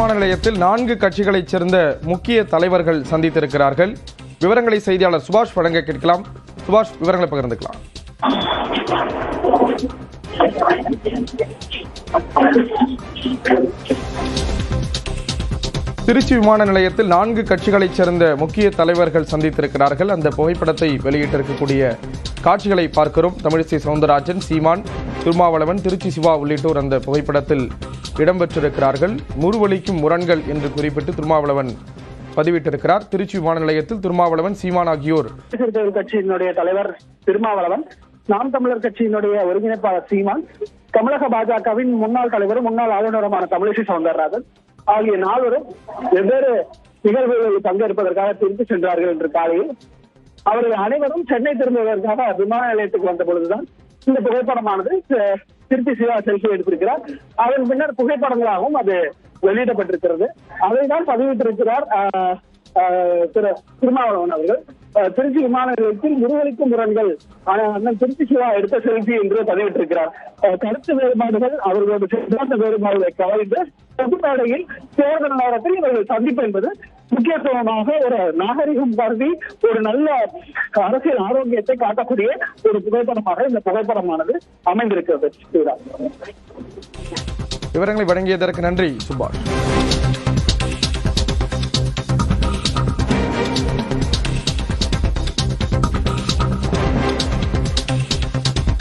விமான நிலையத்தில் 4 கட்சிகளைச் சேர்ந்த முக்கிய தலைவர்கள் சந்தித்திருக்கிறார்கள். விவரங்களை செய்தியாளர் சுபாஷ் வழங்க கேட்கலாம். சுபாஷ், விவரங்களை பகிர்ந்துக்கலாம். திருச்சி விமான நிலையத்தில் 4 கட்சிகளைச் சேர்ந்த முக்கிய தலைவர்கள் சந்தித்திருக்கிறார்கள். அந்த புகைப்படத்தை வெளியிட்டிருக்கக்கூடிய காட்சிகளை பார்க்கிறோம். தமிழிசை சவுந்தரராஜன், சீமான், திருமாவளவன், திருச்சி சிவா உள்ளிட்டோர் அந்த புகைப்படத்தில் இடம்பெற்றிருக்கிறார்கள். முறுவலிக்கும் முரண்கள் என்று குறிப்பிட்டு திருமாவளவன் பதிவிட்டிருக்கிறார். திருச்சி விமான நிலையத்தில் திருமாவளவன், சீமான் ஆகியோர் கட்சியினுடைய தலைவர் திருமாவளவன், நாம் தமிழர் கட்சியினுடைய ஒருங்கிணைப்பாளர் சீமான், தமிழக பாஜகவின் முன்னாள் தலைவரும் முன்னாள் ஆளுநருமான தமிழிசை சவுந்தரராஜன் ஆகிய 4 வெவ்வேறு நிகழ்வுகளில் பங்கேற்பதற்காக திரும்பி சென்றார்கள் என்று காலையில் அவர்கள் அனைவரும் சென்னை திரும்புவதற்காக விமான நிலையத்துக்கு வந்த பொழுதுதான் இந்த புகைப்படமானது திருச்சி சிவா செல்ஃபி எடுத்திருக்கிறார். அதன் பின்னர் புகைப்படங்களாகவும் அது வெளியிடப்பட்டிருக்கிறது. அதைதான் பதிவிட்டிருக்கிறார் திரு திருமாவளவன் அவர்கள். திருச்சி விமான நிலையத்தில் முறுவலிக்கும் முரண்கள் அண்ணன் திருச்சி சிவா எடுத்த செல்ஃபி என்று பதிவிட்டிருக்கிறார். கருத்து வேறுபாடுகள் அவர்களோட சித்தாந்த வேறுபாடுகளை கவனித்து பொதுமேடையில் தேர்தல் நேரத்தில் இவர்கள் சந்திப்பு என்பது முக்கியத்துவமாக ஒரு நாகரிகம் கருதி ஒரு நல்ல அரசியல் ஆரோக்கியத்தை காட்டக்கூடிய ஒரு புகைப்படமாக இந்த புகைப்படமானது அமைந்திருக்கிறது. விவரங்களை வழங்கியதற்கு நன்றி சுபாஷ்.